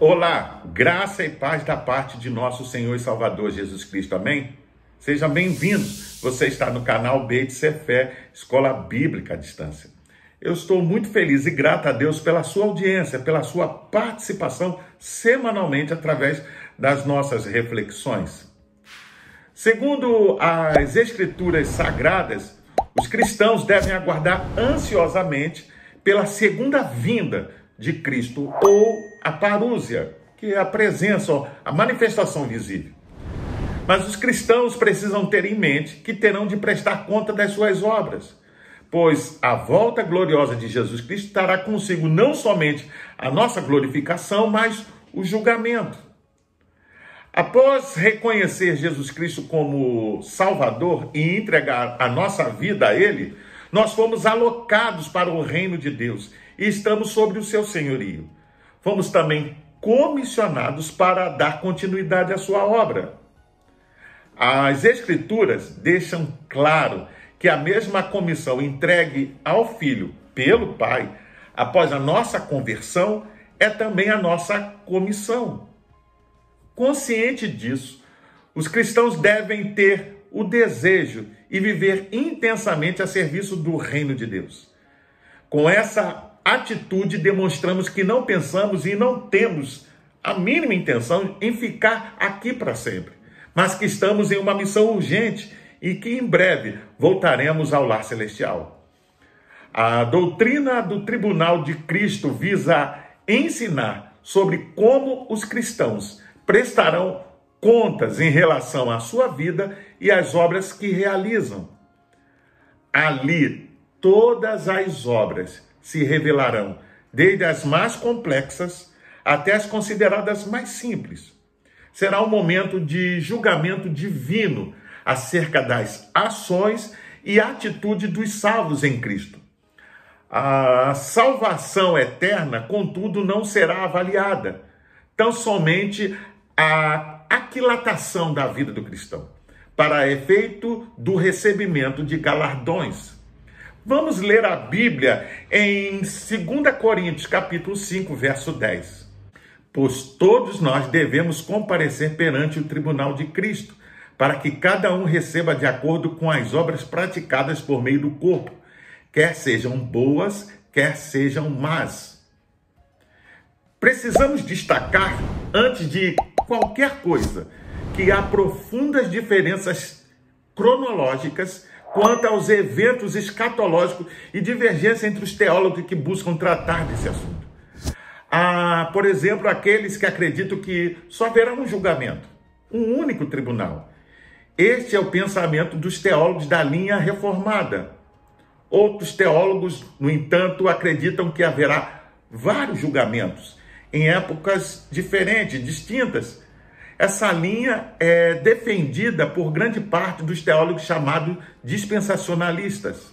Olá, graça e paz da parte de nosso Senhor e Salvador Jesus Cristo, amém? Seja bem-vindo, você está no canal Beit Sefer, Escola Bíblica à Distância. Eu estou muito feliz e grato a Deus pela sua audiência, pela sua participação semanalmente através das nossas reflexões. Segundo as Escrituras Sagradas, os cristãos devem aguardar ansiosamente pela segunda vinda de Cristo, ou a parúzia, que é a presença, a manifestação visível. Mas os cristãos precisam ter em mente que terão de prestar conta das suas obras, pois a volta gloriosa de Jesus Cristo trará consigo não somente a nossa glorificação, mas o julgamento. Após reconhecer Jesus Cristo como Salvador e entregar a nossa vida a Ele, nós fomos alocados para o reino de Deus e estamos sob o seu senhorio. Fomos também comissionados para dar continuidade à sua obra. As Escrituras deixam claro que a mesma comissão entregue ao Filho pelo Pai, após a nossa conversão, é também a nossa comissão. Consciente disso, os cristãos devem ter o desejo e viver intensamente a serviço do reino de Deus. Com essa atitude, demonstramos que não pensamos e não temos a mínima intenção em ficar aqui para sempre, mas que estamos em uma missão urgente e que em breve voltaremos ao lar celestial. A doutrina do Tribunal de Cristo visa ensinar sobre como os cristãos prestarão contas em relação à sua vida e às obras que realizam. Ali, todas as obras se revelarão, desde as mais complexas até as consideradas mais simples. Será um momento de julgamento divino acerca das ações e atitude dos salvos em Cristo. A salvação eterna, contudo, não será avaliada, tão somente a aquilatação da vida do cristão, para efeito do recebimento de galardões. Vamos ler a Bíblia em 2 Coríntios, capítulo 5, verso 10. Pois todos nós devemos comparecer perante o tribunal de Cristo, para que cada um receba de acordo com as obras praticadas por meio do corpo, quer sejam boas, quer sejam más. Precisamos destacar, antes de qualquer coisa, que há profundas diferenças cronológicas quanto aos eventos escatológicos e divergência entre os teólogos que buscam tratar desse assunto. Há, por exemplo, aqueles que acreditam que só haverá um julgamento, um único tribunal. Este é o pensamento dos teólogos da linha reformada. Outros teólogos, no entanto, acreditam que haverá vários julgamentos, em épocas diferentes, distintas. Essa linha é defendida por grande parte dos teólogos chamados dispensacionalistas.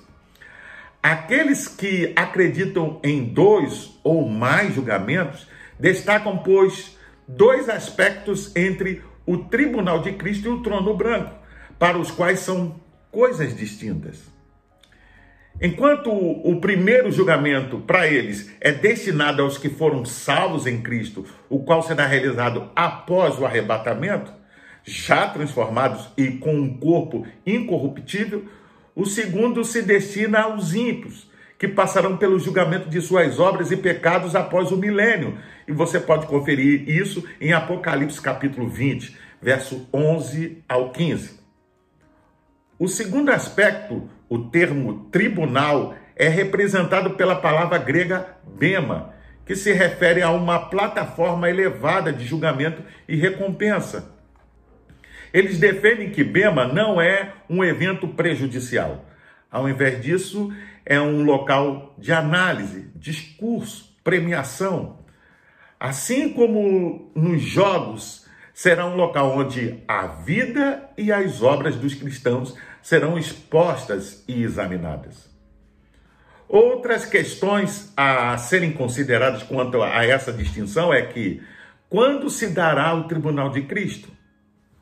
Aqueles que acreditam em dois ou mais julgamentos destacam, pois, dois aspectos entre o tribunal de Cristo e o trono branco, para os quais são coisas distintas. Enquanto o primeiro julgamento, para eles, é destinado aos que foram salvos em Cristo, o qual será realizado após o arrebatamento, já transformados e com um corpo incorruptível, o segundo se destina aos ímpios, que passarão pelo julgamento de suas obras e pecados após o milênio. E você pode conferir isso em Apocalipse capítulo 20, verso 11 ao 15. O segundo aspecto, o termo tribunal, é representado pela palavra grega bema, que se refere a uma plataforma elevada de julgamento e recompensa. Eles defendem que bema não é um evento prejudicial. Ao invés disso, é um local de análise, discurso, premiação. Assim como nos jogos, será um local onde a vida e as obras dos cristãos serão expostas e examinadas. Outras questões a serem consideradas quanto a essa distinção é que, quando se dará o tribunal de Cristo?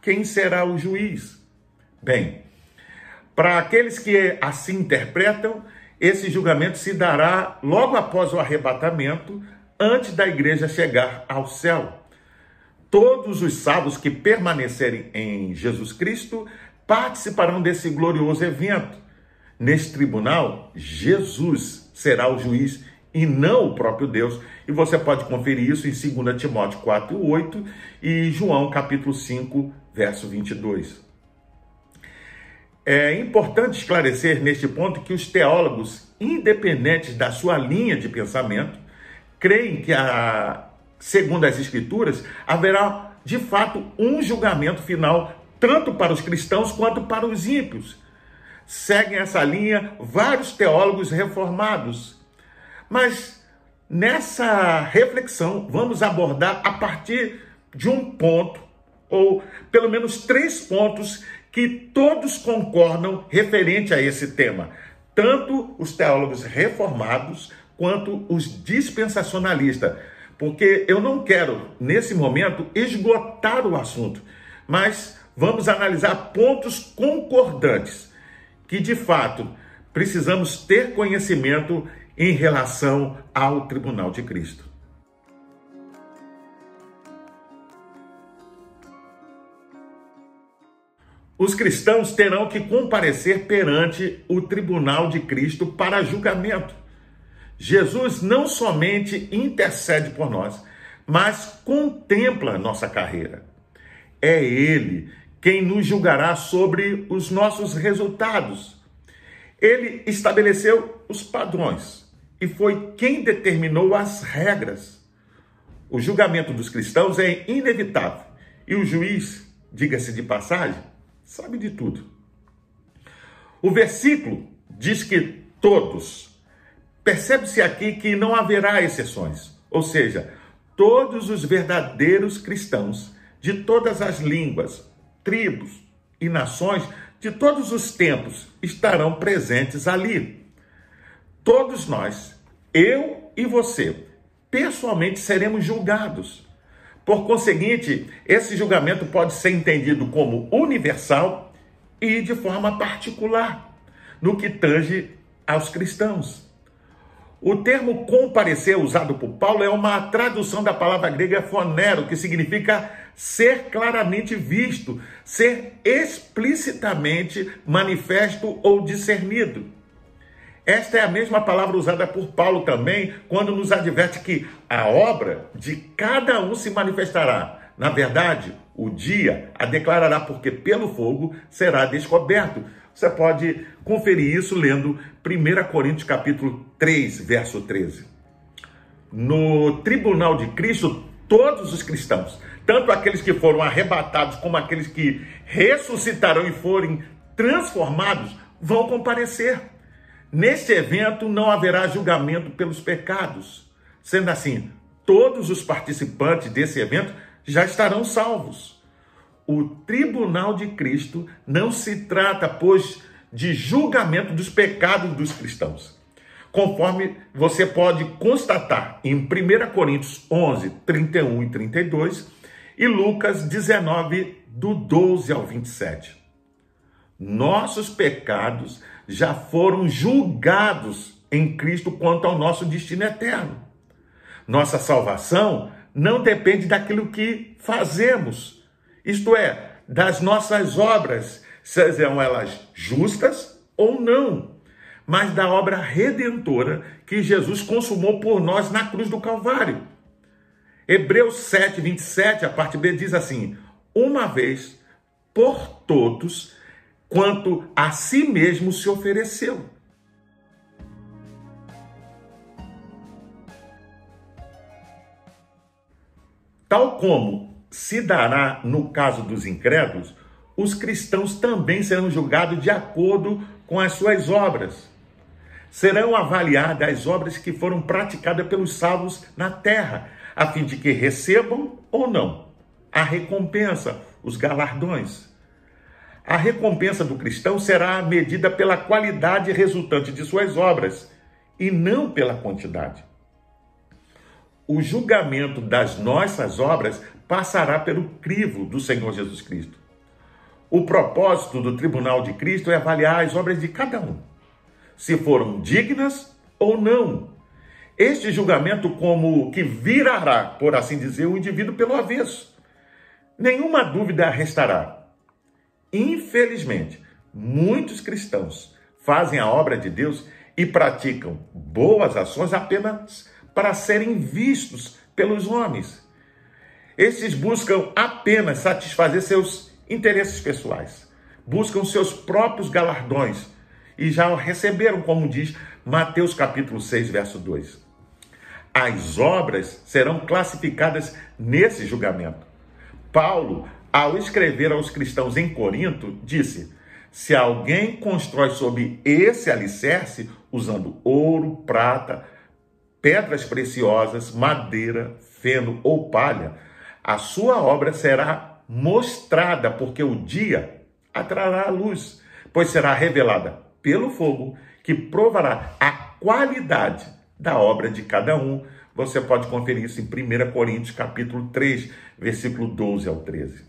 Quem será o juiz? Bem, para aqueles que assim interpretam, esse julgamento se dará logo após o arrebatamento, antes da igreja chegar ao céu. Todos os salvos que permanecerem em Jesus Cristo participarão desse glorioso evento. Nesse tribunal, Jesus será o juiz e não o próprio Deus. E você pode conferir isso em 2 Timóteo 4:8 e João capítulo 5, verso 22. É importante esclarecer neste ponto que os teólogos, independentes da sua linha de pensamento, creem que, segundo as Escrituras, haverá de fato um julgamento final, tanto para os cristãos quanto para os ímpios. Seguem essa linha vários teólogos reformados. Mas nessa reflexão vamos abordar a partir de um ponto, ou pelo menos 3 pontos, que todos concordam referente a esse tema. Tanto os teólogos reformados quanto os dispensacionalistas. Porque eu não quero, nesse momento, esgotar o assunto. Mas vamos analisar pontos concordantes que, de fato, precisamos ter conhecimento em relação ao tribunal de Cristo. Os cristãos terão que comparecer perante o tribunal de Cristo para julgamento. Jesus não somente intercede por nós, mas contempla nossa carreira. É Ele quem nos julgará sobre os nossos resultados. Ele estabeleceu os padrões e foi quem determinou as regras. O julgamento dos cristãos é inevitável e o juiz, diga-se de passagem, sabe de tudo. O versículo diz que todos. Percebe-se aqui que não haverá exceções, ou seja, todos os verdadeiros cristãos de todas as línguas, tribos e nações de todos os tempos estarão presentes ali. Todos nós, eu e você, pessoalmente seremos julgados. Por conseguinte, esse julgamento pode ser entendido como universal e de forma particular, no que tange aos cristãos. O termo comparecer usado por Paulo é uma tradução da palavra grega phonero, que significa ser claramente visto, ser explicitamente manifesto ou discernido. Esta é a mesma palavra usada por Paulo também, quando nos adverte que a obra de cada um se manifestará. Na verdade, o dia a declarará, porque pelo fogo será descoberto. Você pode conferir isso lendo 1 Coríntios capítulo 3, verso 13. No tribunal de Cristo, todos os cristãos, tanto aqueles que foram arrebatados como aqueles que ressuscitarão e forem transformados, vão comparecer. Neste evento não haverá julgamento pelos pecados. Sendo assim, todos os participantes desse evento já estarão salvos. O tribunal de Cristo não se trata, pois, de julgamento dos pecados dos cristãos. Conforme você pode constatar em 1 Coríntios 11, 31 e 32 e Lucas 19, do 12 ao 27. Nossos pecados já foram julgados em Cristo quanto ao nosso destino eterno. Nossa salvação não depende daquilo que fazemos, isto é, das nossas obras, sejam elas justas ou não, mas da obra redentora que Jesus consumou por nós na cruz do Calvário. Hebreus 7, 27, a parte B diz assim: uma vez por todos, quanto a si mesmo se ofereceu. Tal como se dará no caso dos incrédulos, os cristãos também serão julgados de acordo com as suas obras. Serão avaliadas as obras que foram praticadas pelos salvos na terra, a fim de que recebam ou não a recompensa, os galardões. A recompensa do cristão será medida pela qualidade resultante de suas obras e não pela quantidade. O julgamento das nossas obras passará pelo crivo do Senhor Jesus Cristo. O propósito do tribunal de Cristo é avaliar as obras de cada um, se foram dignas ou não. Este julgamento como que virará, por assim dizer, o indivíduo pelo avesso. Nenhuma dúvida restará. Infelizmente, muitos cristãos fazem a obra de Deus e praticam boas ações apenas para serem vistos pelos homens. Esses buscam apenas satisfazer seus interesses pessoais, buscam seus próprios galardões e já receberam, como diz Mateus capítulo 6, verso 2. As obras serão classificadas nesse julgamento. Paulo, ao escrever aos cristãos em Corinto, disse: se alguém constrói sobre esse alicerce, usando ouro, prata, pedras preciosas, madeira, feno ou palha, a sua obra será mostrada, porque o dia a trará à luz, pois será revelada pelo fogo, que provará a qualidade da obra de cada um. Você pode conferir isso em 1 Coríntios capítulo 3, versículo 12 ao 13.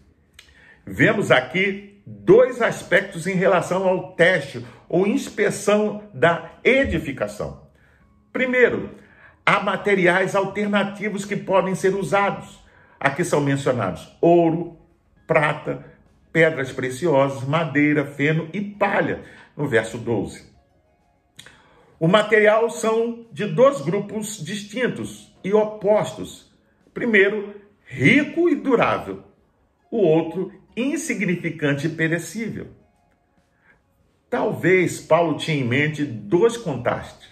Vemos aqui dois aspectos em relação ao teste ou inspeção da edificação. Primeiro, há materiais alternativos que podem ser usados. Aqui são mencionados ouro, prata, pedras preciosas, madeira, feno e palha, no verso 12. O material são de dois grupos distintos e opostos. Primeiro, rico e durável. O outro, insignificante e perecível. Talvez Paulo tinha em mente dois contrastes.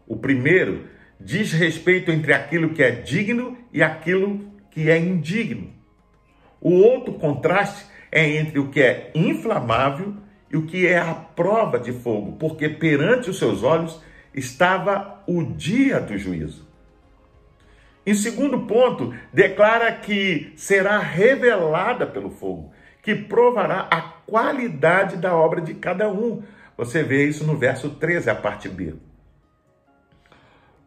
O primeiro diz respeito entre aquilo que é digno e aquilo que é indigno. O outro contraste é entre o que é inflamável e o que é a prova de fogo, porque perante os seus olhos estava o dia do juízo. Em segundo ponto, declara que será revelada pelo fogo, que provará a qualidade da obra de cada um. Você vê isso no verso 13, a parte B.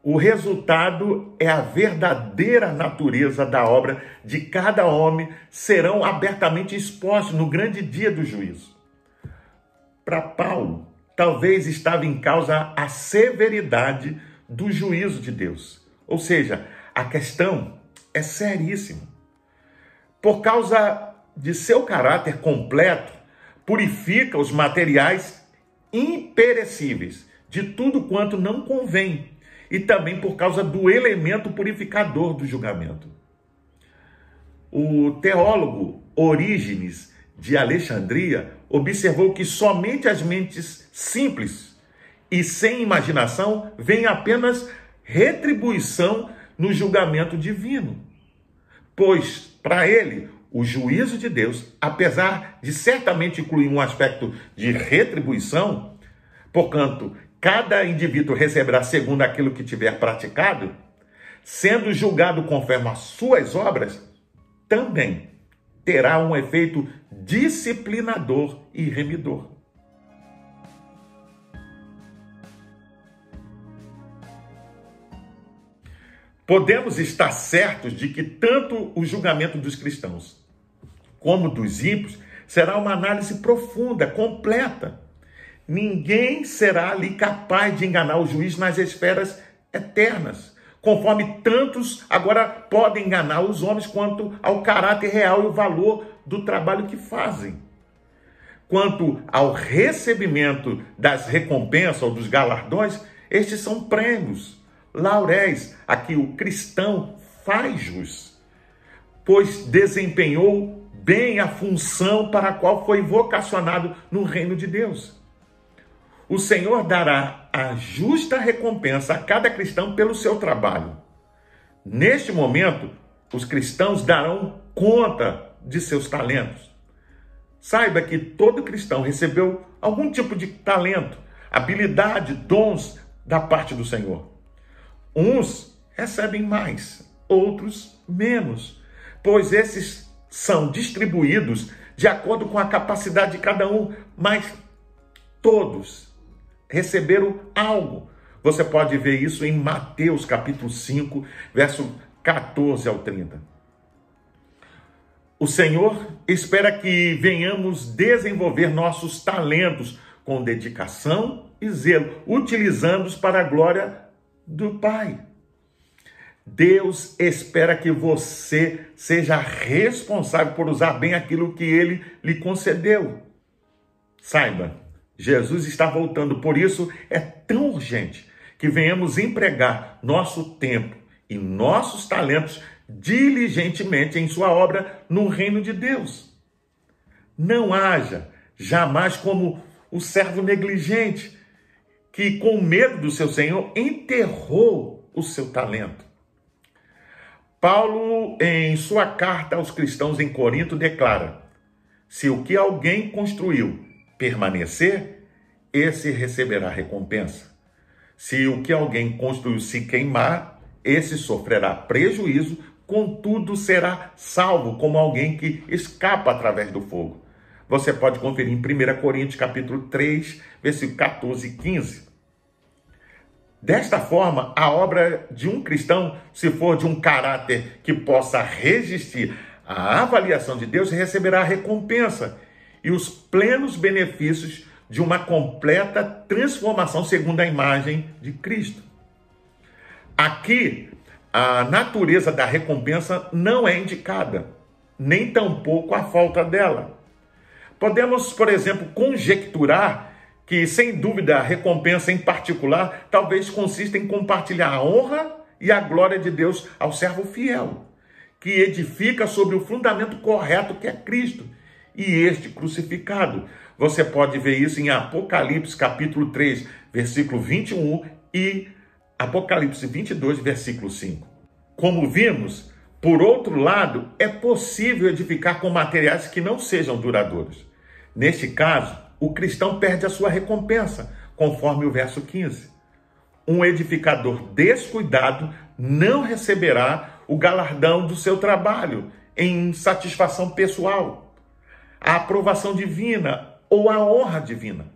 O resultado é a verdadeira natureza da obra de cada homem serão abertamente expostos no grande dia do juízo. Para Paulo, talvez estava em causa a severidade do juízo de Deus. Ou seja, a questão é seríssima. Por causa de seu caráter completo, purifica os materiais imperecíveis de tudo quanto não convém, e também por causa do elemento purificador do julgamento. O teólogo Orígenes de Alexandria observou que somente as mentes simples e sem imaginação veem apenas retribuição no julgamento divino. Pois, para ele, o juízo de Deus, apesar de certamente incluir um aspecto de retribuição, portanto, cada indivíduo receberá segundo aquilo que tiver praticado, sendo julgado conforme as suas obras, também terá um efeito disciplinador e remidor. Podemos estar certos de que tanto o julgamento dos cristãos como dos ímpios será uma análise profunda, completa. Ninguém será ali capaz de enganar o juiz nas esferas eternas, conforme tantos agora podem enganar os homens quanto ao caráter real e o valor do trabalho que fazem. Quanto ao recebimento das recompensas ou dos galardões, estes são prêmios, lauréis a que o cristão faz jus, pois desempenhou bem a função para a qual foi vocacionado no reino de Deus. O Senhor dará a justa recompensa a cada cristão pelo seu trabalho. Neste momento, os cristãos darão conta de seus talentos. Saiba que todo cristão recebeu algum tipo de talento, habilidade, dons da parte do Senhor. Uns recebem mais, outros menos, pois esses são distribuídos de acordo com a capacidade de cada um, mas todos receberam algo. Você pode ver isso em Mateus capítulo 5, verso 14 ao 30. O Senhor espera que venhamos desenvolver nossos talentos com dedicação e zelo, utilizando-os para a glória do Pai. Deus espera que você seja responsável por usar bem aquilo que Ele lhe concedeu. Saiba, Jesus está voltando, por isso é tão urgente que venhamos empregar nosso tempo e nossos talentos diligentemente em sua obra no reino de Deus. Não haja jamais como o servo negligente que, com medo do seu senhor, enterrou o seu talento. Paulo, em sua carta aos cristãos em Corinto, declara: se o que alguém construiu permanecer, esse receberá recompensa. Se o que alguém construiu se queimar, esse sofrerá prejuízo, contudo será salvo como alguém que escapa através do fogo. Você pode conferir em 1 Coríntios capítulo 3, versículo 14 e 15. Desta forma, a obra de um cristão, se for de um caráter que possa resistir à avaliação de Deus, receberá a recompensa e os plenos benefícios de uma completa transformação segundo a imagem de Cristo. Aqui, a natureza da recompensa não é indicada, nem tampouco a falta dela. Podemos, por exemplo, conjecturar que, sem dúvida, a recompensa em particular talvez consista em compartilhar a honra e a glória de Deus ao servo fiel, que edifica sobre o fundamento correto que é Cristo e este crucificado. Você pode ver isso em Apocalipse capítulo 3, versículo 21 e Apocalipse 22, versículo 5. Como vimos, por outro lado, é possível edificar com materiais que não sejam duradouros. Neste caso, o cristão perde a sua recompensa, conforme o verso 15. Um edificador descuidado não receberá o galardão do seu trabalho em satisfação pessoal, a aprovação divina ou a honra divina.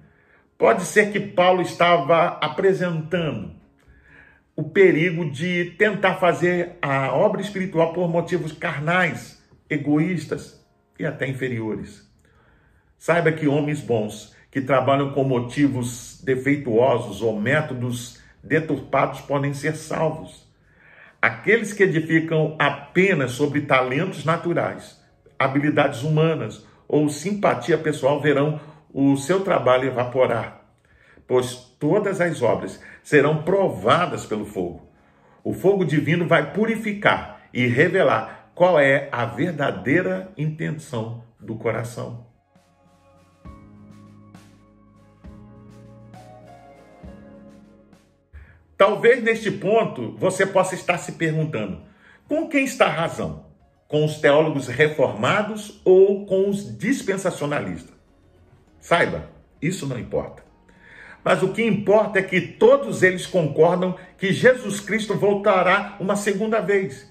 Pode ser que Paulo estava apresentando o perigo de tentar fazer a obra espiritual por motivos carnais, egoístas e até inferiores. Saiba que homens bons que trabalham com motivos defeituosos ou métodos deturpados podem ser salvos. Aqueles que edificam apenas sobre talentos naturais, habilidades humanas ou simpatia pessoal verão o seu trabalho evaporar, pois todas as obras serão provadas pelo fogo. O fogo divino vai purificar e revelar qual é a verdadeira intenção do coração. Talvez neste ponto você possa estar se perguntando: com quem está a razão? Com os teólogos reformados ou com os dispensacionalistas? Saiba, isso não importa. Mas o que importa é que todos eles concordam que Jesus Cristo voltará uma segunda vez,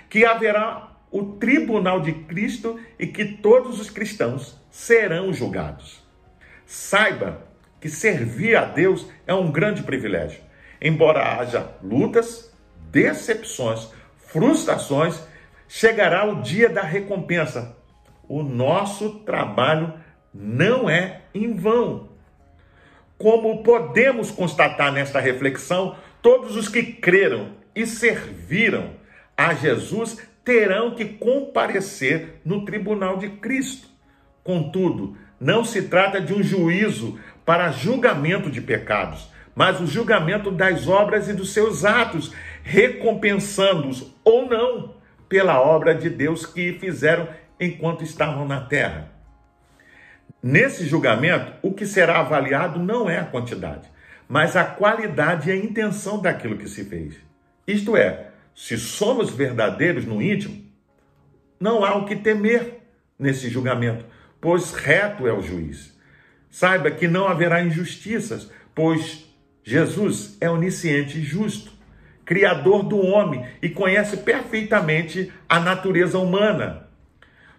que haverá o tribunal de Cristo e que todos os cristãos serão julgados. Saiba que servir a Deus é um grande privilégio. Embora haja lutas, decepções, frustrações, chegará o dia da recompensa. O nosso trabalho não é em vão. Como podemos constatar nesta reflexão, todos os que creram e serviram a Jesus terão que comparecer no tribunal de Cristo. Contudo, não se trata de um juízo para julgamento de pecados, mas o julgamento das obras e dos seus atos, recompensando-os ou não pela obra de Deus que fizeram enquanto estavam na terra. Nesse julgamento, o que será avaliado não é a quantidade, mas a qualidade e a intenção daquilo que se fez. Isto é, se somos verdadeiros no íntimo, não há o que temer nesse julgamento, pois reto é o juiz. Saiba que não haverá injustiças, pois Jesus é onisciente e justo, criador do homem e conhece perfeitamente a natureza humana.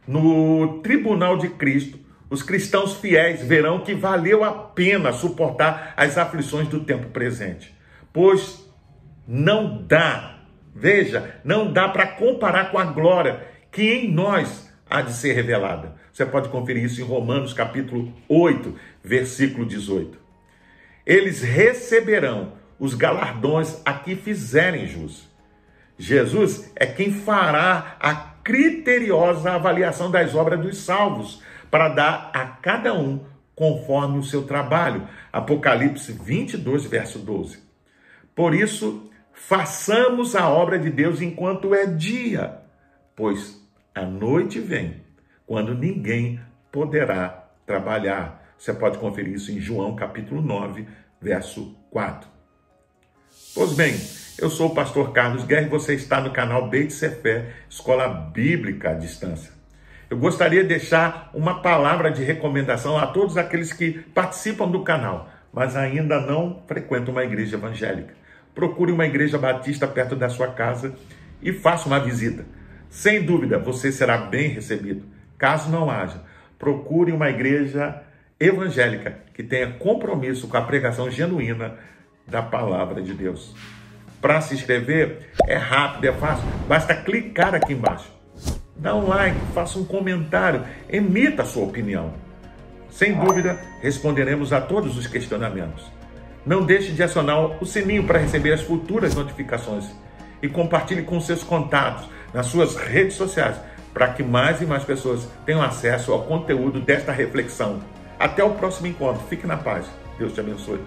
No tribunal de Cristo, os cristãos fiéis verão que valeu a pena suportar as aflições do tempo presente, pois não dá para comparar com a glória que em nós há de ser revelada. Você pode conferir isso em Romanos capítulo 8, versículo 18. Eles receberão os galardões a que fizerem jus. Jesus é quem fará a criteriosa avaliação das obras dos salvos, para dar a cada um conforme o seu trabalho. Apocalipse 22, verso 12. Por isso, façamos a obra de Deus enquanto é dia, pois a noite vem, quando ninguém poderá trabalhar. Você pode conferir isso em João capítulo 9, verso 4. Pois bem, eu sou o pastor Carlos Guerra e você está no canal Beit Sefer, Escola Bíblica à Distância. Eu gostaria de deixar uma palavra de recomendação a todos aqueles que participam do canal, mas ainda não frequentam uma igreja evangélica. Procure uma igreja batista perto da sua casa e faça uma visita. Sem dúvida, você será bem recebido. Caso não haja, procure uma igreja evangélica que tenha compromisso com a pregação genuína da palavra de Deus. Para se inscrever, é rápido, é fácil. Basta clicar aqui embaixo. Dá um like, faça um comentário, emita a sua opinião. Sem dúvida, responderemos a todos os questionamentos. Não deixe de acionar o sininho para receber as futuras notificações. E compartilhe com seus contatos nas suas redes sociais, para que mais e mais pessoas tenham acesso ao conteúdo desta reflexão. Até o próximo encontro. Fique na paz. Deus te abençoe.